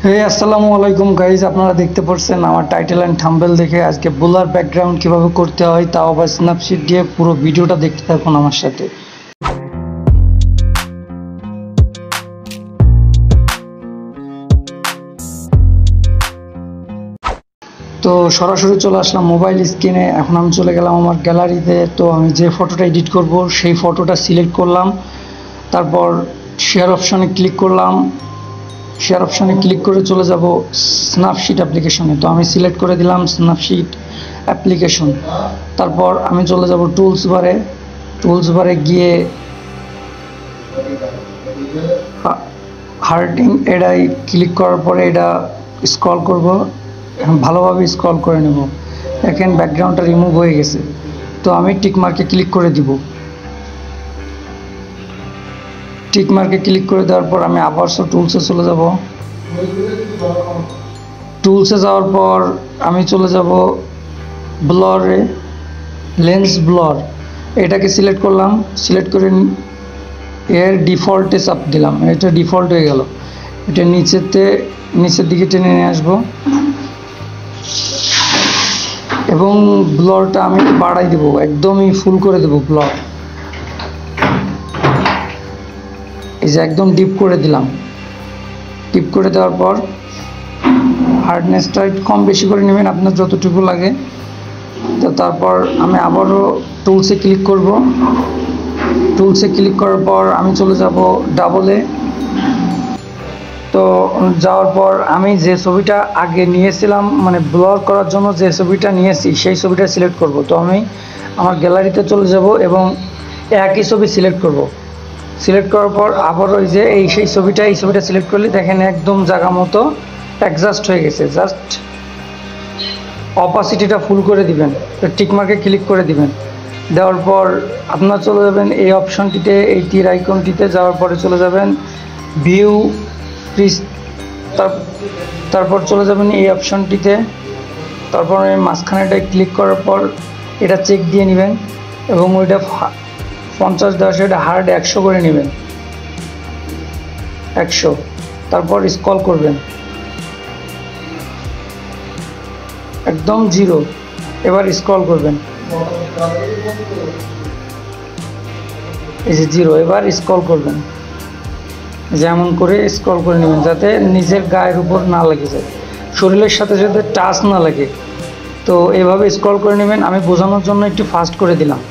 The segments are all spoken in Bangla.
হে আসসালামু আলাইকুম গাইজ, আপনারা দেখতে পাচ্ছেন আমার টাইটেল এন্ড থাম্বনেল দেখে আজকে ব্লার ব্যাকগ্রাউন্ড কিভাবে করতে হয় তাও আবার স্ন্যাপশিট দিয়ে। পুরো ভিডিওটা দেখতে থাকুন আমার সাথে। তো সরাসরি চলে আসলাম মোবাইল স্ক্রিনে। এখন আমি চলে গেলাম আমার গ্যালারিতে। তো আমি যে ফটোটা এডিট করব সেই ফটোটা সিলেক্ট করলাম, তারপর শেয়ার অপশনে ক্লিক করলাম। শেয়ার অপশনে ক্লিক করে চলে যাব স্ন্যাপশিট অ্যাপ্লিকেশনে। তো আমি সিলেক্ট করে দিলাম স্ন্যাপশিট অ্যাপ্লিকেশন। তারপর আমি চলে যাব টুলস বারে গিয়ে হার্টিং এটাই ক্লিক করার পরে এটা স্ক্রল করব, ভালোভাবে স্ক্রল করে নেব। দেখেন ব্যাকগ্রাউন্ডটা রিমুভ হয়ে গেছে। তো আমি টিক মার্কে ক্লিক করে দিব। টিক মার্কে ক্লিক করে দেওয়ার পর আমি আবার টুলসে চলে যাব। টুলসে যাওয়ার পর আমি চলে যাব ব্লরে, লেন্স ব্লর, এটাকে সিলেক্ট করলাম। সিলেক্ট করে এর ডিফল্টে চাপ দিলাম, এটা ডিফল্ট হয়ে গেল। এটা নিচের দিকে টেনে নিয়ে আসবো এবং ব্লরটা আমি বাড়াই দেবো, একদমই ফুল করে দেবো ব্লর। এই যে একদম ডিপ করে দিলাম। ডিপ করে দেওয়ার পর হার্ডনেসটা একটু কম বেশি করে নেবেন আপনার যতটুকু লাগে। তো তারপর আমি আবারও টুলসে ক্লিক করব। টুলসে ক্লিক করার পর আমি চলে যাব ডাবলে। তো যাওয়ার পর আমি যে ছবিটা আগে নিয়েছিলাম, মানে ব্লর করার জন্য যে ছবিটা নিয়েছি সেই ছবিটা সিলেক্ট করব। তো আমি আমার গ্যালারিতে চলে যাব এবং একই ছবি সিলেক্ট করব। সিলেক্ট করার পর আবার ওই যে এই ছবিটা সিলেক্ট করলে দেখেন একদম জায়গা মতো অ্যাডজাস্ট হয়ে গেছে। জাস্ট অপাসিটিটা ফুল করে দিবেন, টিক মার্কে ক্লিক করে দিবেন। দেওয়ার পর আপনারা চলে যাবেন এই অপশনটিতে, এই তীর আইকনটিতে যাওয়ার পরে চলে যাবেন ভিউ প্রিস, তারপর চলে যাবেন এই অপশনটিতে। তারপর মাঝখানেটায় ক্লিক করার পর এটা চেক দিয়ে নেবেন এবং ওইটা 50 দেওয়া সেটা হার্ড 100 করে নেবেন, 100। তারপর স্ক্রল করবেন একদম 0। এবার স্ক্রল করবেন, এই যে 0। এবার স্ক্রল করবেন, যেমন করে স্ক্রল করে নেবেন যাতে নিজের গায়ের উপর না লেগে যায়, শরীরের সাথে সাথে টাচ না লাগে। তো এভাবে স্ক্রল করে নেবেন। আমি বোঝানোর জন্য একটু ফাস্ট করে দিলাম।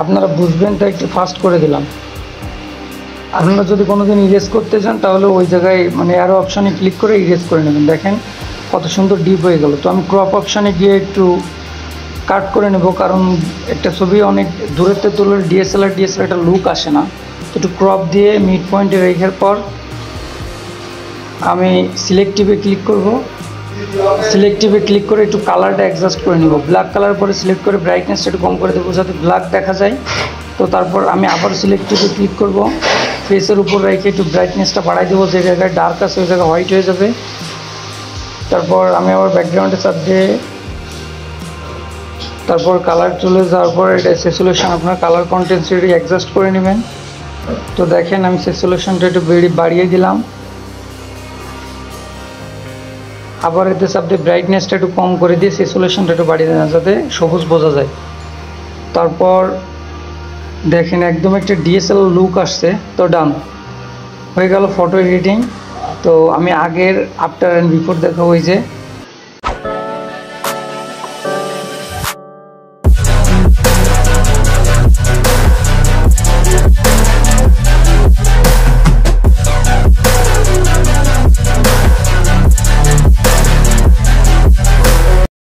আপনারা বুঝবেন তাই একটু ফাস্ট করে দিলাম। আপনারা যদি কোনোদিন ইরেজ করতে চান তাহলে ওই জায়গায় মানে আরও অপশানে ক্লিক করে ইরেজ করে নেবেন। দেখেন কত সুন্দর ডিপ হয়ে গেল। তো আমি ক্রপ অপশানে গিয়ে একটু কাট করে নেব, কারণ একটা ছবি অনেক দূরেতে তুললে ডিএসএলআর একটা লুক আসে না। তো একটু ক্রপ দিয়ে মিড পয়েন্টে রেখার পর আমি সিলেক্টিভে ক্লিক করব। সিলেক্টিভে ক্লিক করে একটু কালারটা অ্যাডজাস্ট করে নেব। ব্ল্যাক কালার পরে সিলেক্ট করে ব্রাইটনেসটা একটু কম করে দেবো যাতে ব্ল্যাক দেখা যায়। তো তারপর আমি আবার সিলেক্টিভে ক্লিক করব, ফেসের উপর রেখে একটু ব্রাইটনেসটা বাড়াই দেবো, যে জায়গায় ডার্ক আছে ওই জায়গায় হোয়াইট হয়ে যাবে। তারপর আমি আবার ব্যাকগ্রাউন্ডে চাপ দিয়ে তারপর কালার চলে যাওয়ার পর এটা স্যাচুরেশন, আপনার কালার কন্টেন্সিটি অ্যাডজাস্ট করে নেবেন। তো দেখেন আমি স্যাচুরেশনটা একটু বাড়িয়ে দিলাম। আবার এতে চাপ দিয়ে ব্রাইটনেসটা একটু কম করে দিয়ে স্যাচুরেশনটা একটু বাড়িয়ে দেন যাতে সবুজ বোঝা যায়। তারপর দেখেন একদম একটা ডিএসএলআর লুক আসছে। তো ডান হয়ে গেল ফটো এডিটিং। তো আমি আগের আফটার অ্যান্ড বিফোর দেখাবো। এই যে